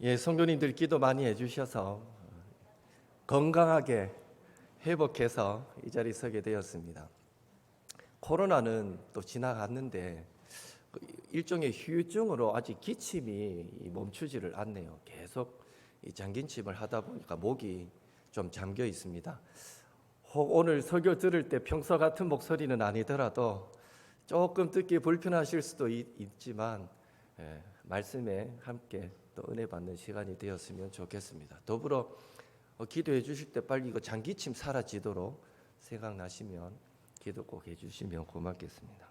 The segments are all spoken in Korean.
성도님들 기도 많이 해주셔서 건강하게 회복해서 이 자리에 서게 되었습니다. 코로나는 또 지나갔는데 일종의 후유증으로 아직 기침이 멈추지를 않네요. 계속 장기침을 하다 보니까 목이 좀 잠겨 있습니다. 혹 오늘 설교 들을 때 평소 같은 목소리는 아니더라도 조금 듣기 불편하실 수도 있지만 말씀에 함께 또 은혜 받는 시간이 되었으면 좋겠습니다. 더불어 기도해 주실 때 빨리 이거 장기침 사라지도록 생각나시면 기도 꼭 해주시면 고맙겠습니다.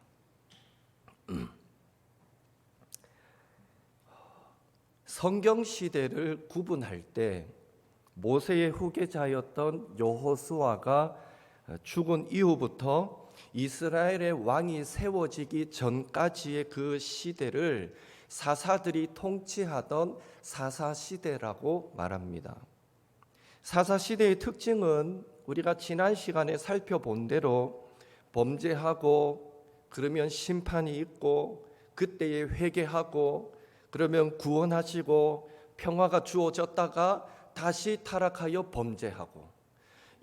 성경 시대를 구분할 때 모세의 후계자였던 여호수아가 죽은 이후부터 이스라엘의 왕이 세워지기 전까지의 그 시대를 사사들이 통치하던 사사시대라고 말합니다. 사사시대의 특징은 우리가 지난 시간에 살펴본 대로 범죄하고 그러면 심판이 있고 그때에 회개하고 그러면 구원하시고 평화가 주어졌다가 다시 타락하여 범죄하고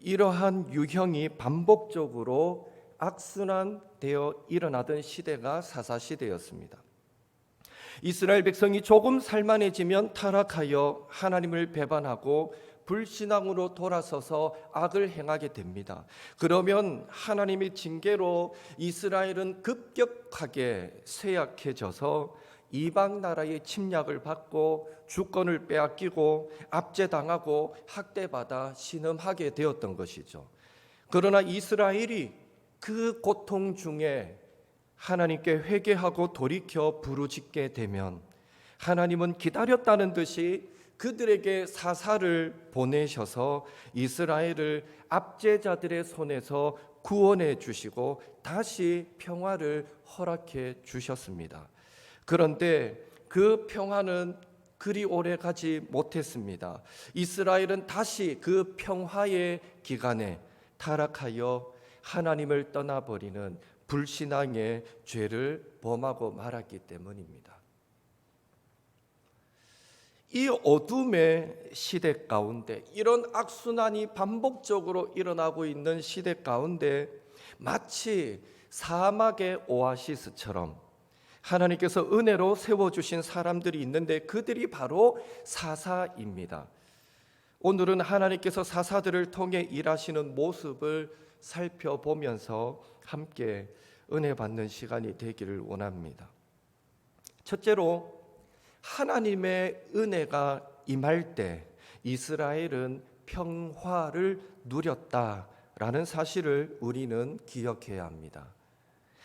이러한 유형이 반복적으로 악순환되어 일어나던 시대가 사사시대였습니다. 이스라엘 백성이 조금 살만해지면 타락하여 하나님을 배반하고 불신앙으로 돌아서서 악을 행하게 됩니다. 그러면 하나님의 징계로 이스라엘은 급격하게 쇠약해져서 이방 나라의 침략을 받고 주권을 빼앗기고 압제당하고 학대받아 신음하게 되었던 것이죠. 그러나 이스라엘이 그 고통 중에 하나님께 회개하고 돌이켜 부르짖게 되면 하나님은 기다렸다는 듯이 그들에게 사사를 보내셔서 이스라엘을 압제자들의 손에서 구원해 주시고 다시 평화를 허락해 주셨습니다. 그런데 그 평화는 그리 오래 가지 못했습니다. 이스라엘은 다시 그 평화의 기간에 타락하여 하나님을 떠나버리는 불신앙의 죄를 범하고 말았기 때문입니다. 이 어둠의 시대 가운데 이런 악순환이 반복적으로 일어나고 있는 시대 가운데 마치 사막의 오아시스처럼 하나님께서 은혜로 세워주신 사람들이 있는데 그들이 바로 사사입니다. 오늘은 하나님께서 사사들을 통해 일하시는 모습을 살펴보면서 함께 은혜 받는 시간이 되기를 원합니다. 첫째로 하나님의 은혜가 임할 때 이스라엘은 평화를 누렸다라는 사실을 우리는 기억해야 합니다.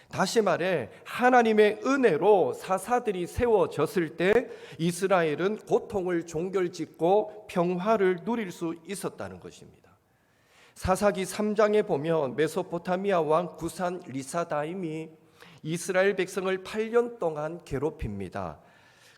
다시 말해 하나님의 은혜로 사사들이 세워졌을 때 이스라엘은 고통을 종결짓고 평화를 누릴 수 있었다는 것입니다. 사사기 3장에 보면 메소포타미아 왕 구산 리사다임이 이스라엘 백성을 8년 동안 괴롭힙니다.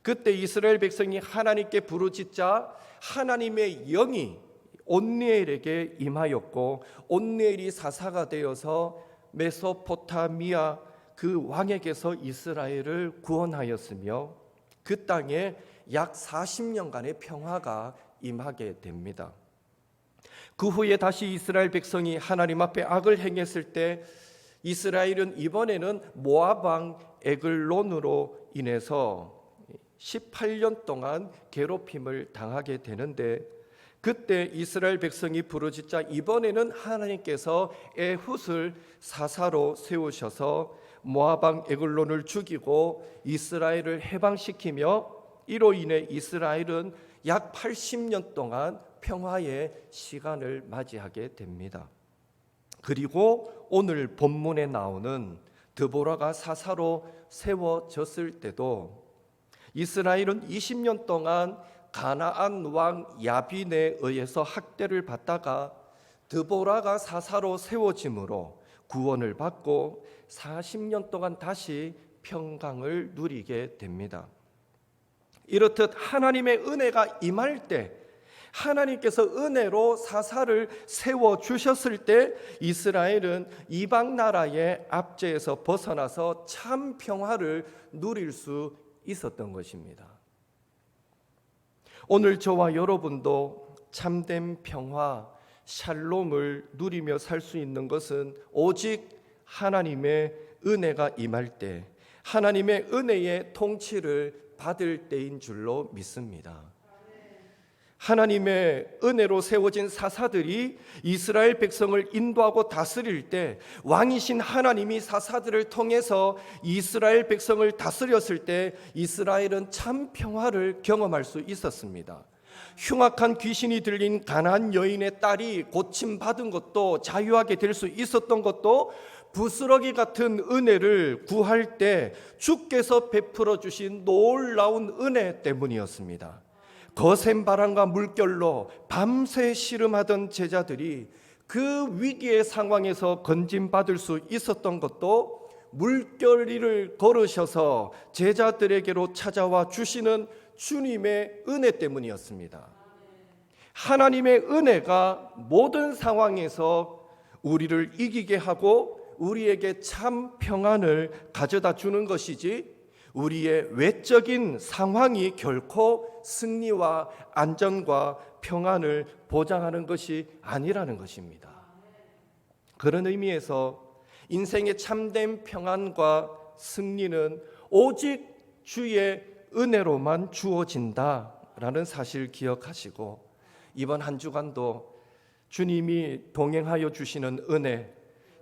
그때 이스라엘 백성이 하나님께 부르짖자 하나님의 영이 온니엘에게 임하였고 온니엘이 사사가 되어서 메소포타미아 그 왕에게서 이스라엘을 구원하였으며 그 땅에 약 40년간의 평화가 임하게 됩니다. 그 후에 다시 이스라엘 백성이 하나님 앞에 악을 행했을 때 이스라엘은 이번에는 모압 왕 에글론으로 인해서 18년 동안 괴롭힘을 당하게 되는데 그때 이스라엘 백성이 부르짖자 이번에는 하나님께서 에훗을 사사로 세우셔서 모압 왕 에글론을 죽이고 이스라엘을 해방시키며 이로 인해 이스라엘은 약 80년 동안 평화의 시간을 맞이하게 됩니다. 그리고 오늘 본문에 나오는 드보라가 사사로 세워졌을 때도 이스라엘은 20년 동안 가나안 왕 야빈에 의해서 학대를 받다가 드보라가 사사로 세워짐으로 구원을 받고 40년 동안 다시 평강을 누리게 됩니다. 이렇듯 하나님의 은혜가 임할 때 하나님께서 은혜로 사사를 세워주셨을 때 이스라엘은 이방 나라의 압제에서 벗어나서 참 평화를 누릴 수 있었던 것입니다. 오늘 저와 여러분도 참된 평화, 샬롬을 누리며 살 수 있는 것은 오직 하나님의 은혜가 임할 때, 하나님의 은혜의 통치를 받을 때인 줄로 믿습니다. 하나님의 은혜로 세워진 사사들이 이스라엘 백성을 인도하고 다스릴 때, 왕이신 하나님이 사사들을 통해서 이스라엘 백성을 다스렸을 때 이스라엘은 참 평화를 경험할 수 있었습니다. 흉악한 귀신이 들린 가나안 여인의 딸이 고침받은 것도, 자유하게 될 수 있었던 것도 부스러기 같은 은혜를 구할 때 주께서 베풀어 주신 놀라운 은혜 때문이었습니다. 거센 바람과 물결로 밤새 씨름하던 제자들이 그 위기의 상황에서 건짐받을 수 있었던 것도 물결 위를 걸으셔서 제자들에게로 찾아와 주시는 주님의 은혜 때문이었습니다. 하나님의 은혜가 모든 상황에서 우리를 이기게 하고 우리에게 참 평안을 가져다 주는 것이지, 우리의 외적인 상황이 결코 승리와 안전과 평안을 보장하는 것이 아니라는 것입니다. 그런 의미에서 인생의 참된 평안과 승리는 오직 주의 은혜로만 주어진다라는 사실 기억하시고, 이번 한 주간도 주님이 동행하여 주시는 은혜,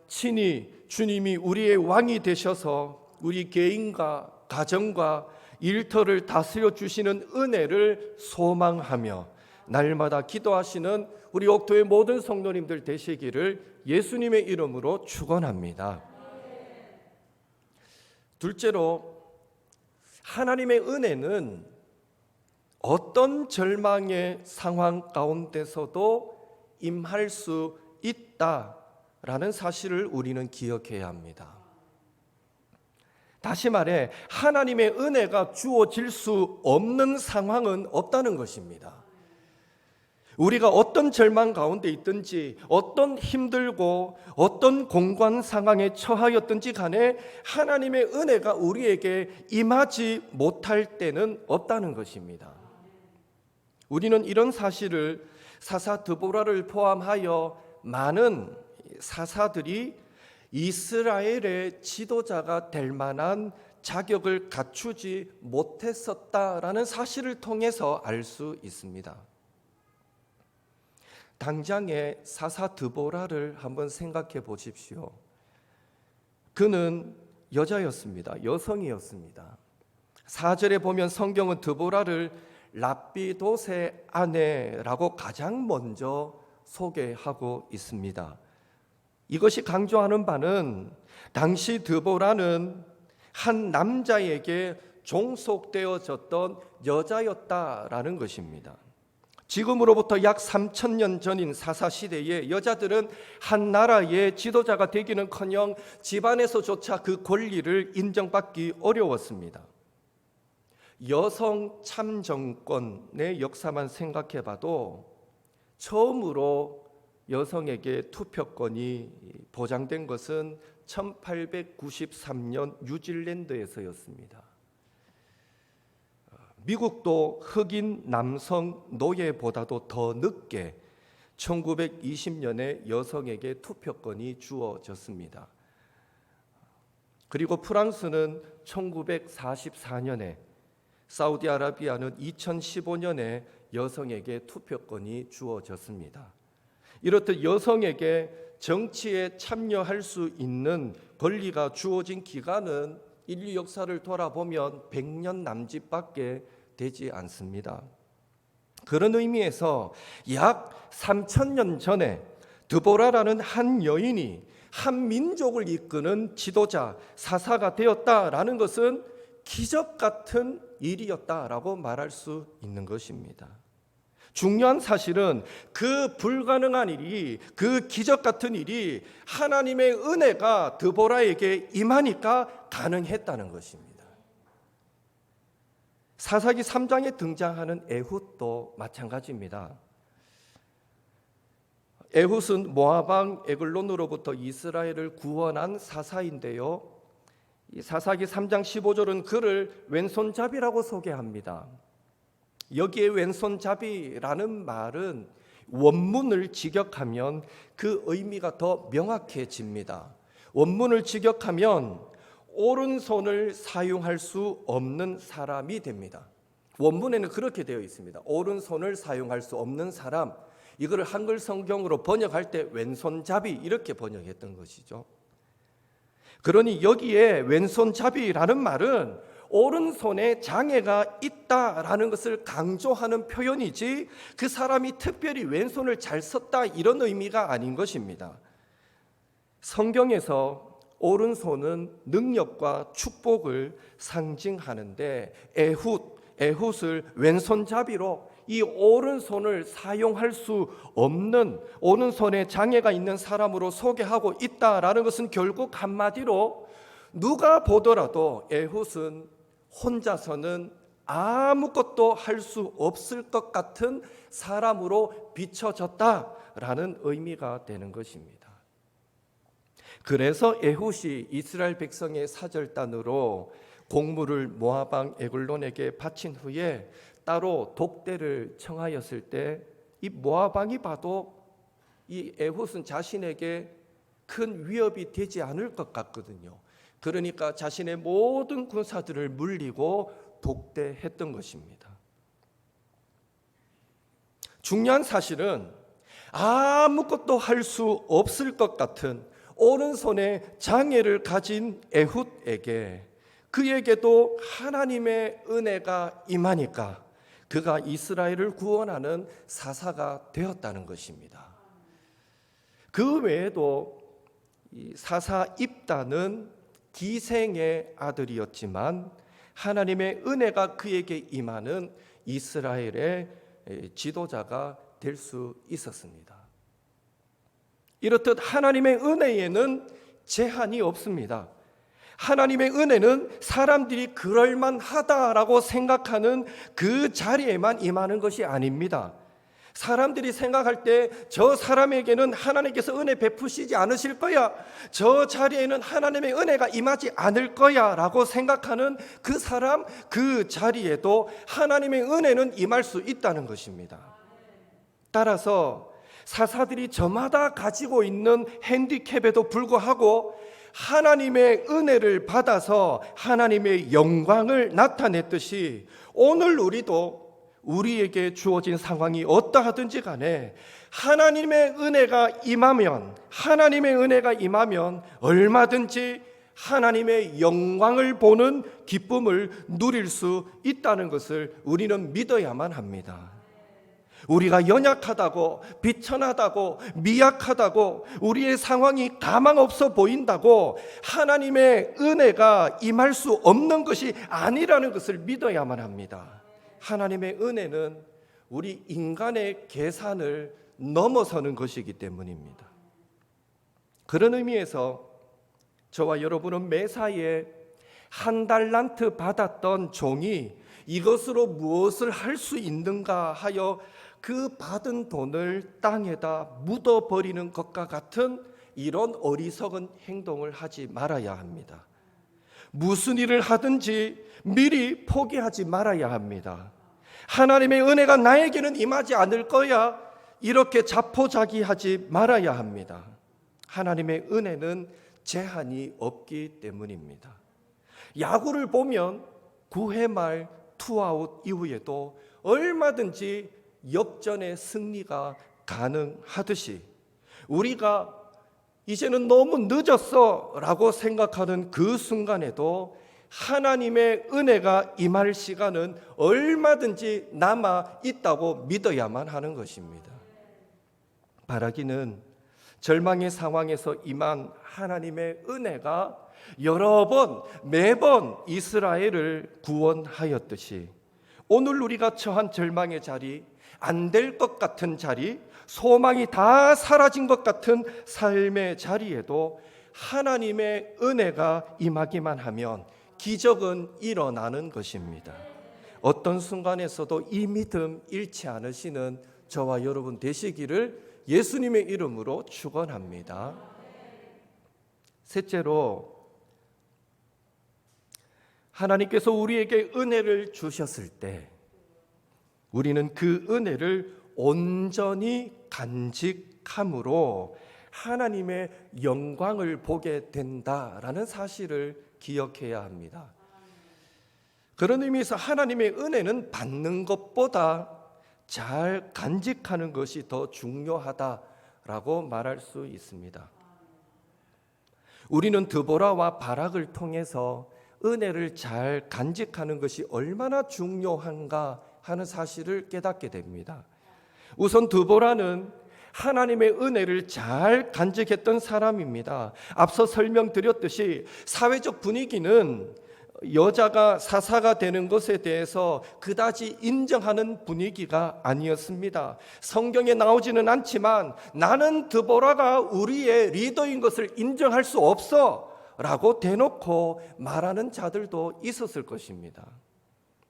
친히 주님이 우리의 왕이 되셔서 우리 개인과 가정과 일터를 다스려 주시는 은혜를 소망하며 날마다 기도하시는 우리 옥토의 모든 성도님들 되시기를 예수님의 이름으로 축원합니다. 둘째로, 하나님의 은혜는 어떤 절망의 상황 가운데서도 임할 수 있다라는 사실을 우리는 기억해야 합니다. 다시 말해, 하나님의 은혜가 주어질 수 없는 상황은 없다는 것입니다. 우리가 어떤 절망 가운데 있든지, 어떤 힘들고 어떤 공고한 상황에 처하였든지 간에 하나님의 은혜가 우리에게 임하지 못할 때는 없다는 것입니다. 우리는 이런 사실을 사사 드보라를 포함하여 많은 사사들이 이스라엘의 지도자가 될 만한 자격을 갖추지 못했었다라는 사실을 통해서 알 수 있습니다. 당장의 사사 드보라를 한번 생각해 보십시오. 그는 여자였습니다. 여성이었습니다. 4절에 보면 성경은 드보라를 랍비돗의 아내라고 가장 먼저 소개하고 있습니다. 이것이 강조하는 바는 당시 드보라는 한 남자에게 종속되어졌던 여자였다라는 것입니다. 지금으로부터 약 3,000년 전인 사사시대에 여자들은 한 나라의 지도자가 되기는커녕 집안에서조차 그 권리를 인정받기 어려웠습니다. 여성 참정권의 역사만 생각해봐도 처음으로 여성에게 투표권이 보장된 것은 1893년 뉴질랜드에서였습니다. 미국도 흑인 남성 노예보다도 더 늦게 1920년에 여성에게 투표권이 주어졌습니다. 그리고 프랑스는 1944년에, 사우디아라비아는 2015년에 여성에게 투표권이 주어졌습니다. 이렇듯 여성에게 정치에 참여할 수 있는 권리가 주어진 기간은 인류 역사를 돌아보면 100년 남짓밖에 되지 않습니다. 그런 의미에서 약 3,000년 전에 드보라라는 한 여인이 한 민족을 이끄는 지도자, 사사가 되었다라는 것은 기적 같은 일이었다라고 말할 수 있는 것입니다. 중요한 사실은 그 불가능한 일이, 그 기적 같은 일이 하나님의 은혜가 드보라에게 임하니까 가능했다는 것입니다. 사사기 3장에 등장하는 에훗도 마찬가지입니다. 에훗은 모압 왕 에글론으로부터 이스라엘을 구원한 사사인데요, 이 사사기 3장 15절은 그를 왼손잡이라고 소개합니다. 여기에 왼손잡이라는 말은 원문을 직역하면 그 의미가 더 명확해집니다. 원문을 직역하면 오른손을 사용할 수 없는 사람이 됩니다. 원문에는 그렇게 되어 있습니다. 오른손을 사용할 수 없는 사람, 이거를 한글 성경으로 번역할 때 왼손잡이 이렇게 번역했던 것이죠. 그러니 여기에 왼손잡이라는 말은 오른손에 장애가 있다라는 것을 강조하는 표현이지 그 사람이 특별히 왼손을 잘 썼다 이런 의미가 아닌 것입니다. 성경에서 오른손은 능력과 축복을 상징하는데 에훗을 왼손잡이로 이 오른손을 사용할 수 없는 오른손에 장애가 있는 사람으로 소개하고 있다라는 것은 결국 한마디로 누가 보더라도 에훗은 혼자서는 아무것도 할 수 없을 것 같은 사람으로 비춰졌다라는 의미가 되는 것입니다. 그래서 에훗이 이스라엘 백성의 사절단으로 곡물을 모압 왕 에글론에게 바친 후에 따로 독대를 청하였을 때 이 모압 왕이 봐도 이 에훗은 자신에게 큰 위협이 되지 않을 것 같거든요. 그러니까 자신의 모든 군사들을 물리고 독대했던 것입니다. 중요한 사실은 아무것도 할 수 없을 것 같은 오른손에 장애를 가진 에훗에게 그에게도 하나님의 은혜가 임하니까 그가 이스라엘을 구원하는 사사가 되었다는 것입니다. 그 외에도 이 사사 입다는 기생의 아들이었지만 하나님의 은혜가 그에게 임하는 이스라엘의 지도자가 될 수 있었습니다. 이렇듯 하나님의 은혜에는 제한이 없습니다. 하나님의 은혜는 사람들이 그럴만하다라고 생각하는 그 자리에만 임하는 것이 아닙니다. 사람들이 생각할 때 저 사람에게는 하나님께서 은혜 베푸시지 않으실 거야, 저 자리에는 하나님의 은혜가 임하지 않을 거야 라고 생각하는 그 사람, 그 자리에도 하나님의 은혜는 임할 수 있다는 것입니다. 따라서 사사들이 저마다 가지고 있는 핸디캡에도 불구하고 하나님의 은혜를 받아서 하나님의 영광을 나타냈듯이 오늘 우리도 우리에게 주어진 상황이 어떠하든지 간에 하나님의 은혜가 임하면 얼마든지 하나님의 영광을 보는 기쁨을 누릴 수 있다는 것을 우리는 믿어야만 합니다. 우리가 연약하다고, 비천하다고, 미약하다고, 우리의 상황이 가망 없어 보인다고 하나님의 은혜가 임할 수 없는 것이 아니라는 것을 믿어야만 합니다. 하나님의 은혜는 우리 인간의 계산을 넘어서는 것이기 때문입니다. 그런 의미에서 저와 여러분은 매사에 한 달란트 받았던 종이 이것으로 무엇을 할 수 있는가 하여 그 받은 돈을 땅에다 묻어버리는 것과 같은 이런 어리석은 행동을 하지 말아야 합니다. 무슨 일을 하든지 미리 포기하지 말아야 합니다. 하나님의 은혜가 나에게는 임하지 않을 거야, 이렇게 자포자기하지 말아야 합니다. 하나님의 은혜는 제한이 없기 때문입니다. 야구를 보면 9회 말 투아웃 이후에도 얼마든지 역전의 승리가 가능하듯이 우리가 이제는 너무 늦었어 라고 생각하는 그 순간에도 하나님의 은혜가 임할 시간은 얼마든지 남아 있다고 믿어야만 하는 것입니다. 바라기는 절망의 상황에서 임한 하나님의 은혜가 여러 번, 매번 이스라엘을 구원하였듯이 오늘 우리가 처한 절망의 자리, 안 될 것 같은 자리, 소망이 다 사라진 것 같은 삶의 자리에도 하나님의 은혜가 임하기만 하면 기적은 일어나는 것입니다. 어떤 순간에서도 이 믿음 잃지 않으시는 저와 여러분 되시기를 예수님의 이름으로 축원합니다. 셋째로, 하나님께서 우리에게 은혜를 주셨을 때 우리는 그 은혜를 온전히 간직함으로 하나님의 영광을 보게 된다라는 사실을 기억해야 합니다. 그런 의미에서 하나님의 은혜는 받는 것보다 잘 간직하는 것이 더 중요하다라고 말할 수 있습니다. 우리는 드보라와 바락을 통해서 은혜를 잘 간직하는 것이 얼마나 중요한가 하는 사실을 깨닫게 됩니다. 우선 드보라는 하나님의 은혜를 잘 간직했던 사람입니다. 앞서 설명드렸듯이 사회적 분위기는 여자가 사사가 되는 것에 대해서 그다지 인정하는 분위기가 아니었습니다. 성경에 나오지는 않지만 나는 드보라가 우리의 리더인 것을 인정할 수 없어 라고 대놓고 말하는 자들도 있었을 것입니다.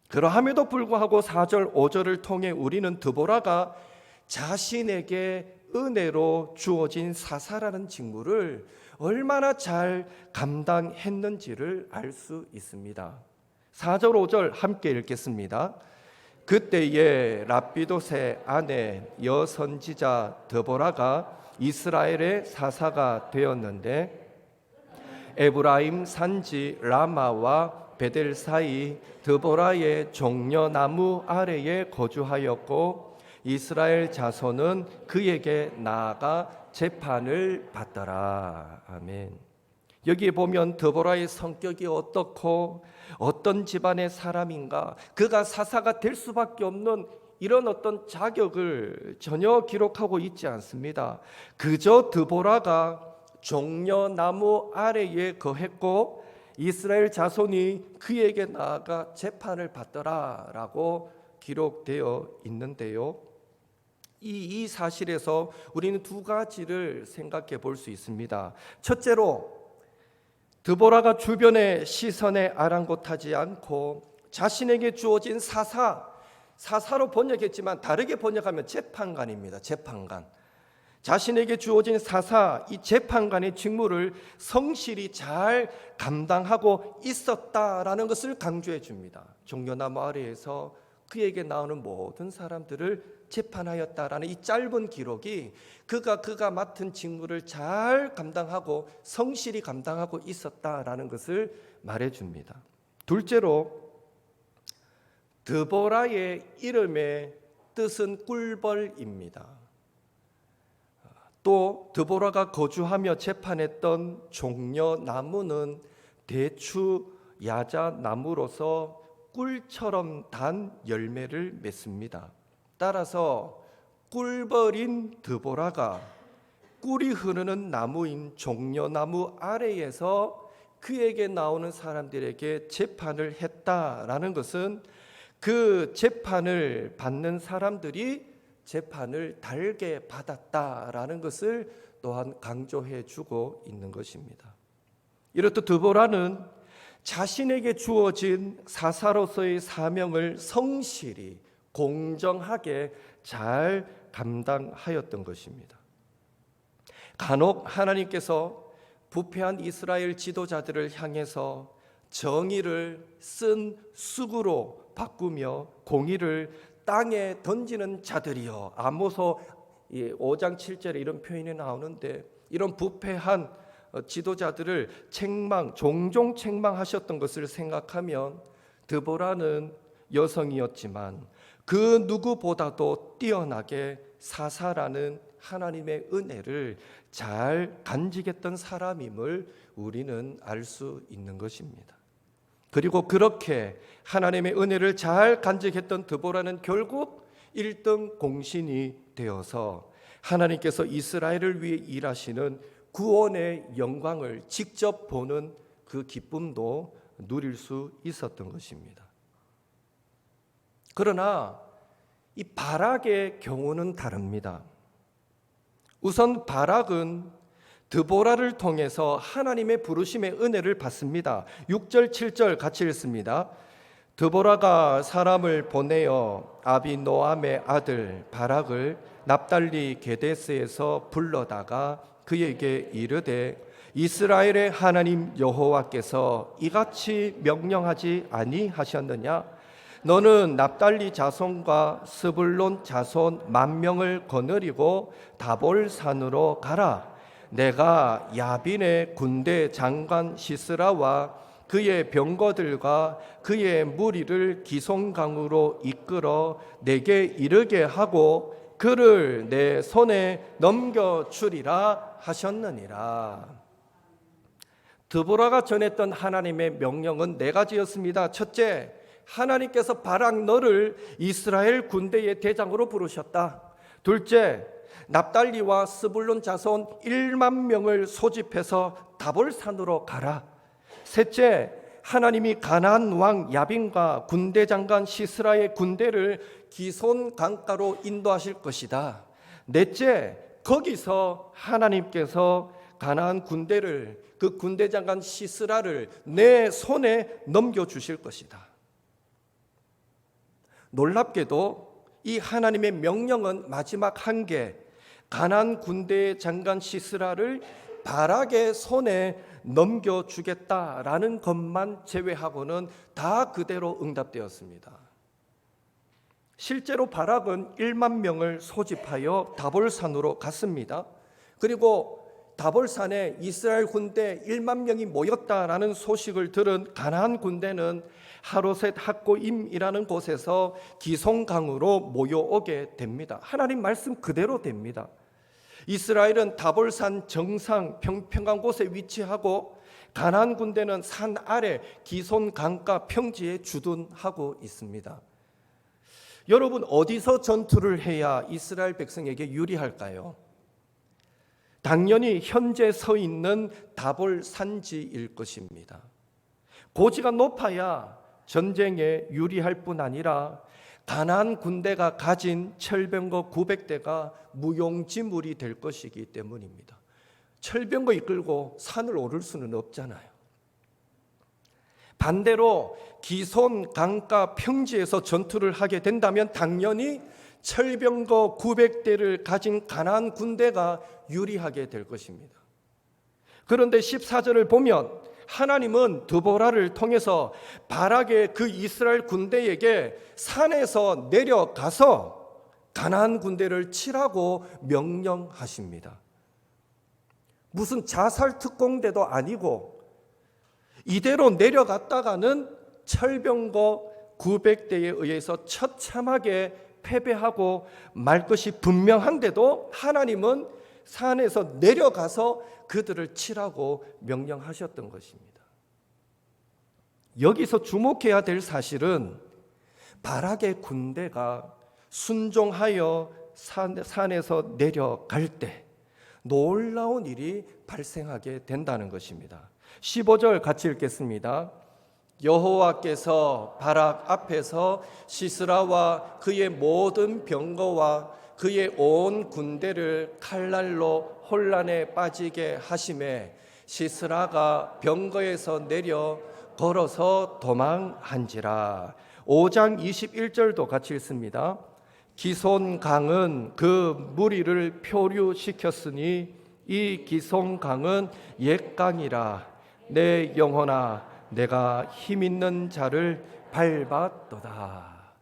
그러함에도 불구하고 4절 5절을 통해 우리는 드보라가 자신에게 은혜로 주어진 사사라는 직무를 얼마나 잘 감당했는지를 알 수 있습니다. 4절 5절 함께 읽겠습니다. 그때에 랍비돗의 아내 여선지자 드보라가 이스라엘의 사사가 되었는데 에브라임 산지 라마와 베델 사이 드보라의 종려나무 아래에 거주하였고 이스라엘 자손은 그에게 나아가 재판을 받더라. 아멘. 여기에 보면 드보라의 성격이 어떻고 어떤 집안의 사람인가, 그가 사사가 될 수밖에 없는 이런 어떤 자격을 전혀 기록하고 있지 않습니다. 그저 드보라가 종려나무 아래에 거했고 이스라엘 자손이 그에게 나아가 재판을 받더라라고 기록되어 있는데요. 이 사실에서 우리는 두 가지를 생각해 볼 수 있습니다. 첫째로 드보라가 주변의 시선에 아랑곳하지 않고 자신에게 주어진 사사로 번역했지만 다르게 번역하면 재판관입니다. 재판관. 자신에게 주어진 사사, 이 재판관의 직무를 성실히 잘 감당하고 있었다라는 것을 강조해 줍니다. 종려나무 아래에서 그에게 나오는 모든 사람들을 재판하였다라는 이 짧은 기록이 그가 맡은 직무를 잘 감당하고 성실히 감당하고 있었다라는 것을 말해 줍니다. 둘째로 드보라의 이름의 뜻은 꿀벌입니다. 또 드보라가 거주하며 재판했던 종려나무는 대추 야자나무로서 꿀처럼 단 열매를 맺습니다. 따라서 꿀벌인 드보라가 꿀이 흐르는 나무인 종려나무 아래에서 그에게 나오는 사람들에게 재판을 했다라는 것은 그 재판을 받는 사람들이 재판을 달게 받았다라는 것을 또한 강조해 주고 있는 것입니다. 이렇듯 드보라는 자신에게 주어진 사사로서의 사명을 성실히 공정하게 잘 감당하였던 것입니다. 간혹 하나님께서 부패한 이스라엘 지도자들을 향해서 정의를 쓴 쑥으로 바꾸며 공의를 땅에 던지는 자들이여, 아모스 5장 7절에 이런 표현이 나오는데 이런 부패한 지도자들을 종종 책망하셨던 것을 생각하면 드보라는 여성이었지만 그 누구보다도 뛰어나게 사사라는 하나님의 은혜를 잘 간직했던 사람임을 우리는 알 수 있는 것입니다. 그리고 그렇게 하나님의 은혜를 잘 간직했던 드보라는 결국 1등 공신이 되어서 하나님께서 이스라엘을 위해 일하시는 구원의 영광을 직접 보는 그 기쁨도 누릴 수 있었던 것입니다. 그러나 이 바락의 경우는 다릅니다. 우선 바락은 드보라를 통해서 하나님의 부르심의 은혜를 받습니다. 6절 7절 같이 읽습니다. 드보라가 사람을 보내어 아비노암의 아들 바락을 납달리 게데스에서 불러다가 그에게 이르되 이스라엘의 하나님 여호와께서 이같이 명령하지 아니하셨느냐? 너는 납달리 자손과 스불론 자손 10,000명을 거느리고 다볼산으로 가라. 내가 야빈의 군대 장관 시스라와 그의 병거들과 그의 무리를 기송강으로 이끌어 내게 이르게 하고 그를 내 손에 넘겨주리라 하셨느니라. 드보라가 전했던 하나님의 명령은 4가지였습니다. 첫째, 하나님께서 바락 너를 이스라엘 군대의 대장으로 부르셨다. 둘째, 납달리와 스불론 자손 10,000명을 소집해서 다볼산으로 가라. 셋째, 하나님이 가나안 왕 야빈과 군대 장관 시스라의 군대를 기손 강가로 인도하실 것이다. 넷째, 거기서 하나님께서 가나안 군대를, 그 군대 장관 시스라를 내 손에 넘겨주실 것이다. 놀랍게도 이 하나님의 명령은 마지막 한계, 가나안 군대 장관 시스라를 바락의 손에 넘겨주겠다라는 것만 제외하고는 다 그대로 응답되었습니다. 실제로 바락은 10,000명을 소집하여 다볼산으로 갔습니다. 그리고 다볼산에 이스라엘 군대 10,000명이 모였다라는 소식을 들은 가나안 군대는 하로셋 학고임이라는 곳에서 기송강으로 모여오게 됩니다. 하나님 말씀 그대로 됩니다. 이스라엘은 다볼산 정상 평평한 곳에 위치하고 가나안 군대는 산 아래 기손 강가 평지에 주둔하고 있습니다. 여러분, 어디서 전투를 해야 이스라엘 백성에게 유리할까요? 당연히 현재 서 있는 다볼산지일 것입니다. 고지가 높아야 전쟁에 유리할 뿐 아니라 가나안 군대가 가진 철병거 900대가 무용지물이 될 것이기 때문입니다. 철병거 이끌고 산을 오를 수는 없잖아요. 반대로 기손 강가 평지에서 전투를 하게 된다면 당연히 철병거 900대를 가진 가나안 군대가 유리하게 될 것입니다. 그런데 14절을 보면 하나님은 드보라를 통해서 바락의 그 이스라엘 군대에게 산에서 내려가서 가나안 군대를 치라고 명령하십니다. 무슨 자살 특공대도 아니고 이대로 내려갔다가는 철병거 900대에 의해서 처참하게 패배하고 말 것이 분명한데도 하나님은 산에서 내려가서 그들을 치라고 명령하셨던 것입니다. 여기서 주목해야 될 사실은 바락의 군대가 순종하여 산에서 내려갈 때 놀라운 일이 발생하게 된다는 것입니다. 15절 같이 읽겠습니다. 여호와께서 바락 앞에서 시스라와 그의 모든 병거와 그의 온 군대를 칼날로 혼란에 빠지게 하심에 시스라가 병거에서 내려 걸어서 도망한지라. 5장 21절도 같이 읽습니다. 기손강은 그 무리를 표류시켰으니 이 기손강은 옛강이라. 내 영혼아 내가 힘있는 자를 밟았도다.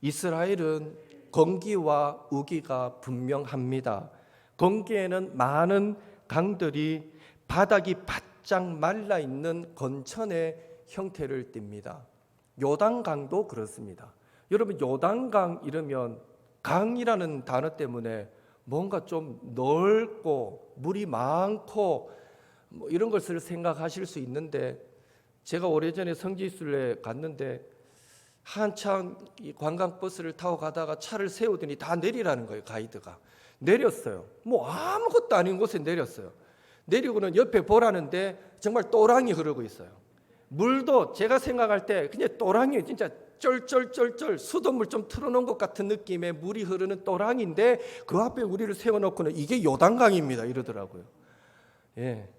이스라엘은 건기와 우기가 분명합니다. 건기에는 많은 강들이 바닥이 바짝 말라있는 건천의 형태를 띱니다. 요단강도 그렇습니다. 여러분, 요단강 이러면 강이라는 단어 때문에 뭔가 좀 넓고 물이 많고 뭐 이런 것을 생각하실 수 있는데, 제가 오래전에 성지순례 갔는데 한참 이 관광버스를 타고 가다가 차를 세우더니 다 내리라는 거예요. 가이드가 내렸어요. 뭐 아무것도 아닌 곳에 내렸어요. 내리고는 옆에 보라는데 정말 또랑이 흐르고 있어요. 물도 제가 생각할 때 그냥 또랑이, 진짜 쩔쩔쩔쩔 수돗물 좀 틀어놓은 것 같은 느낌의 물이 흐르는 또랑인데 그 앞에 우리를 세워놓고는 이게 요단강입니다 이러더라고요. 예,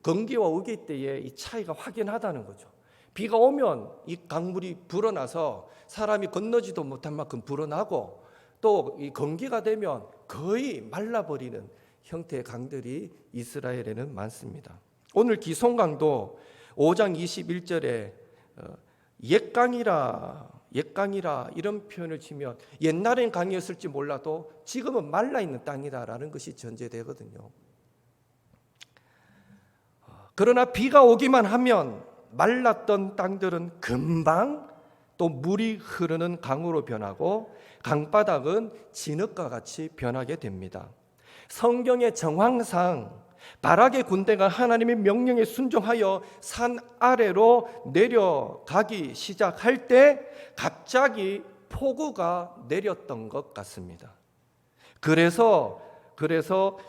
건기와 우기 때에 이 차이가 확연하다는 거죠. 비가 오면 이 강물이 불어나서 사람이 건너지도 못한 만큼 불어나고, 또 이 건기가 되면 거의 말라버리는 형태의 강들이 이스라엘에는 많습니다. 오늘 기송강도 5장 21절에 옛강이라 이런 표현을 치면 옛날엔 강이었을지 몰라도 지금은 말라있는 땅이다라는 것이 전제되거든요. 그러나 비가 오기만 하면 말랐던 땅들은 금방 또 물이 흐르는 강으로 변하고 강바닥은 진흙과 같이 변하게 됩니다. 성경의 정황상 바락의 군대가 하나님의 명령에 순종하여 산 아래로 내려가기 시작할 때 갑자기 폭우가 내렸던 것 같습니다. 그래서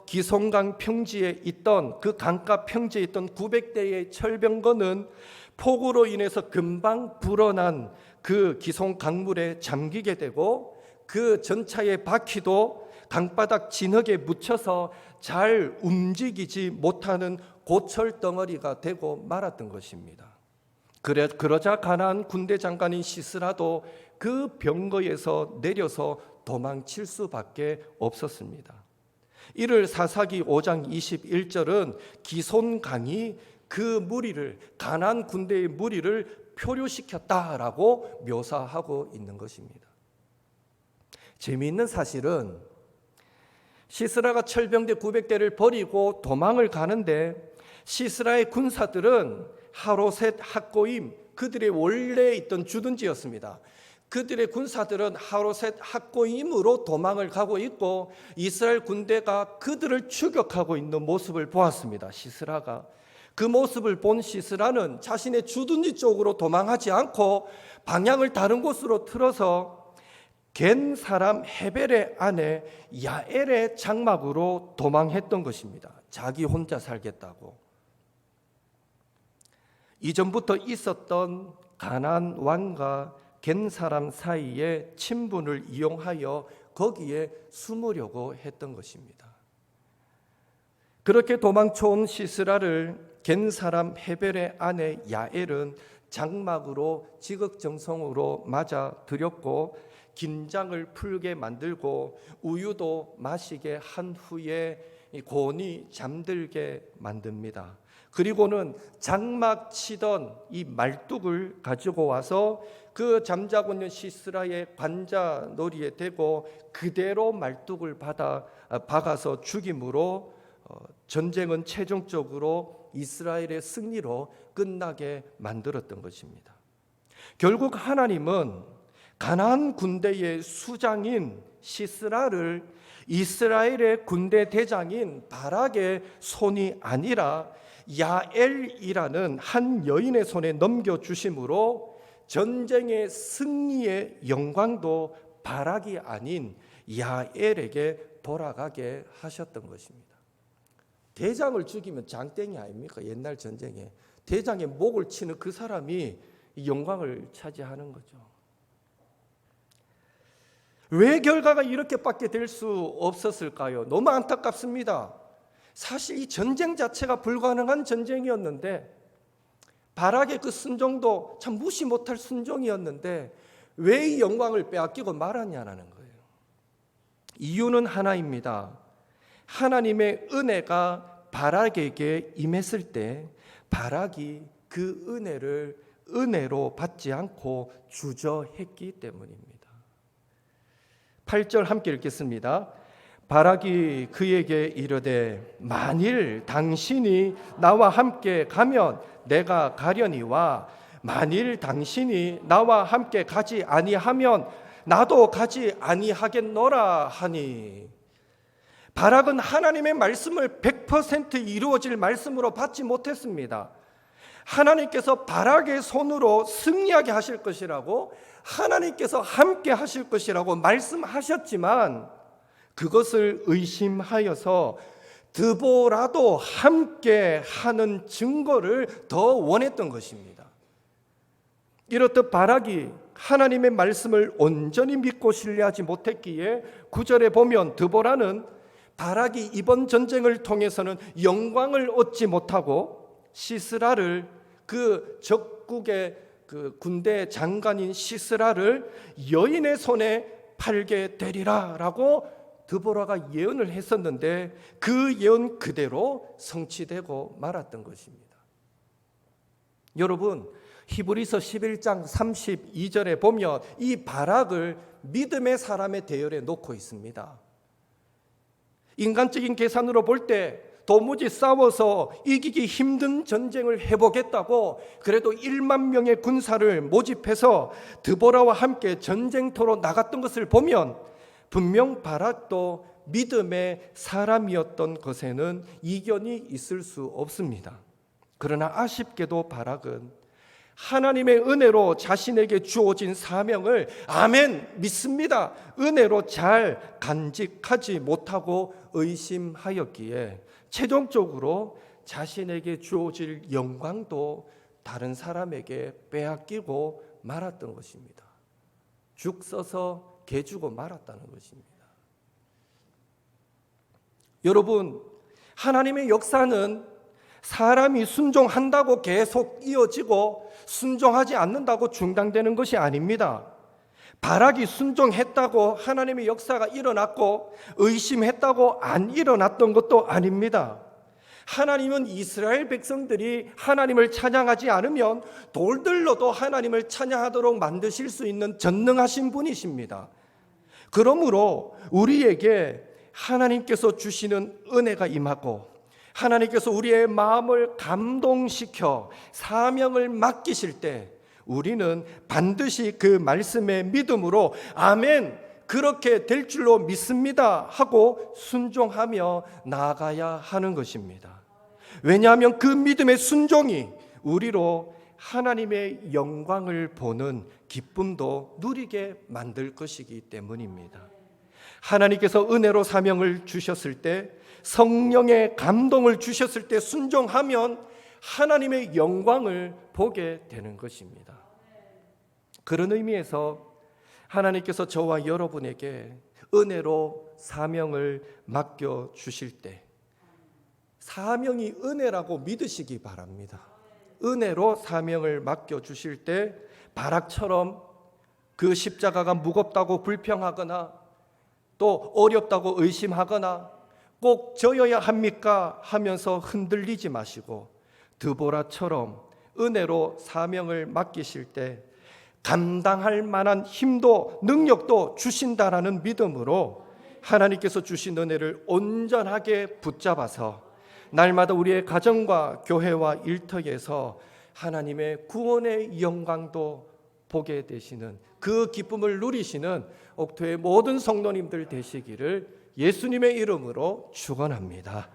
기송강 평지에 있던 그 강가 평지에 있던 900대의 철병거는 폭우로 인해서 금방 불어난 그 기송 강물에 잠기게 되고 그 전차의 바퀴도 강바닥 진흙에 묻혀서 잘 움직이지 못하는 고철 덩어리가 되고 말았던 것입니다. 그러자 가나안 군대 장관인 시스라도 그 병거에서 내려서 도망칠 수밖에 없었습니다. 이를 사사기 5장 21절은 기손강이 그 무리를 가나안 군대의 무리를 표류시켰다라고 묘사하고 있는 것입니다. 재미있는 사실은 시스라가 철병대 900대를 버리고 도망을 가는데 시스라의 군사들은 하로셋 학고임 그들의 원래 있던 주둔지였습니다. 그들의 군사들은 하로셋 학고임으로 도망을 가고 있고 이스라엘 군대가 그들을 추격하고 있는 모습을 보았습니다. 시스라가 그 모습을 본 시스라는 자신의 주둔지 쪽으로 도망하지 않고 방향을 다른 곳으로 틀어서 겐 사람 헤벨의 아내 야엘의 장막으로 도망했던 것입니다. 자기 혼자 살겠다고. 이전부터 있었던 가나안 왕과 겐 사람 사이의 친분을 이용하여 거기에 숨으려고 했던 것입니다. 그렇게 도망쳐온 시스라를 겐 사람 헤벨의 아내 야엘은 장막으로 지극정성으로 맞아들였고 긴장을 풀게 만들고 우유도 마시게 한 후에 곤히 잠들게 만듭니다. 그리고는 장막 치던 이 말뚝을 가지고 와서 그 잠자고 있는 시스라의 관자놀이에 대고 그대로 말뚝을 박아서 죽임으로 전쟁은 최종적으로 이스라엘의 승리로 끝나게 만들었던 것입니다. 결국 하나님은 가나안 군대의 수장인 시스라를 이스라엘의 군대 대장인 바락의 손이 아니라 야엘이라는 한 여인의 손에 넘겨주심으로 전쟁의 승리의 영광도 바락이 아닌 야엘에게 돌아가게 하셨던 것입니다. 대장을 죽이면 장땡이 아닙니까? 옛날 전쟁에 대장의 목을 치는 그 사람이 영광을 차지하는 거죠. 왜 결과가 이렇게밖에 될 수 없었을까요? 너무 안타깝습니다. 사실 이 전쟁 자체가 불가능한 전쟁이었는데 바락의 그 순종도 참 무시 못할 순종이었는데 왜 이 영광을 빼앗기고 말았냐는 거예요. 이유는 하나입니다. 하나님의 은혜가 바락에게 임했을 때 바락이 그 은혜를 은혜로 받지 않고 주저했기 때문입니다. 8절 함께 읽겠습니다. 바락이 그에게 이르되 만일 당신이 나와 함께 가면 내가 가려니와 만일 당신이 나와 함께 가지 아니하면 나도 가지 아니하겠노라 하니. 바락은 하나님의 말씀을 100% 이루어질 말씀으로 받지 못했습니다. 하나님께서 바락의 손으로 승리하게 하실 것이라고 하나님께서 함께 하실 것이라고 말씀하셨지만 그것을 의심하여서 드보라도 함께 하는 증거를 더 원했던 것입니다. 이렇듯 바락이 하나님의 말씀을 온전히 믿고 신뢰하지 못했기에 9절에 보면 드보라는 바락이 이번 전쟁을 통해서는 영광을 얻지 못하고 시스라를 그 적국의 그 군대 장관인 시스라를 여인의 손에 팔게 되리라라고 드보라가 예언을 했었는데 그 예언 그대로 성취되고 말았던 것입니다. 여러분, 히브리서 11장 32절에 보면 이 바락을 믿음의 사람의 대열에 놓고 있습니다. 인간적인 계산으로 볼 때 도무지 싸워서 이기기 힘든 전쟁을 해보겠다고 그래도 1만 명의 군사를 모집해서 드보라와 함께 전쟁터로 나갔던 것을 보면 분명 바락도 믿음의 사람이었던 것에는 이견이 있을 수 없습니다. 그러나 아쉽게도 바락은 하나님의 은혜로 자신에게 주어진 사명을 아멘 믿습니다. 은혜로 잘 간직하지 못하고 의심하였기에 최종적으로 자신에게 주어질 영광도 다른 사람에게 빼앗기고 말았던 것입니다. 죽 써서 개 주고 말았다는 것입니다. 여러분, 하나님의 역사는 사람이 순종한다고 계속 이어지고 순종하지 않는다고 중단되는 것이 아닙니다. 바락이 순종했다고 하나님의 역사가 일어났고 의심했다고 안 일어났던 것도 아닙니다. 하나님은 이스라엘 백성들이 하나님을 찬양하지 않으면 돌들로도 하나님을 찬양하도록 만드실 수 있는 전능하신 분이십니다. 그러므로 우리에게 하나님께서 주시는 은혜가 임하고 하나님께서 우리의 마음을 감동시켜 사명을 맡기실 때 우리는 반드시 그 말씀의 믿음으로 아멘 그렇게 될 줄로 믿습니다 하고 순종하며 나아가야 하는 것입니다. 왜냐하면 그 믿음의 순종이 우리로 하나님의 영광을 보는 기쁨도 누리게 만들 것이기 때문입니다. 하나님께서 은혜로 사명을 주셨을 때 성령의 감동을 주셨을 때 순종하면 하나님의 영광을 보게 되는 것입니다. 그런 의미에서 하나님께서 저와 여러분에게 은혜로 사명을 맡겨주실 때 사명이 은혜라고 믿으시기 바랍니다. 은혜로 사명을 맡겨주실 때 바락처럼 그 십자가가 무겁다고 불평하거나 또 어렵다고 의심하거나 꼭 저여야 합니까 하면서 흔들리지 마시고 드보라처럼 은혜로 사명을 맡기실 때 감당할 만한 힘도 능력도 주신다라는 믿음으로 하나님께서 주신 은혜를 온전하게 붙잡아서 날마다 우리의 가정과 교회와 일터에서 하나님의 구원의 영광도 보게 되시는 그 기쁨을 누리시는 옥토의 모든 성도님들 되시기를 예수님의 이름으로 축원합니다.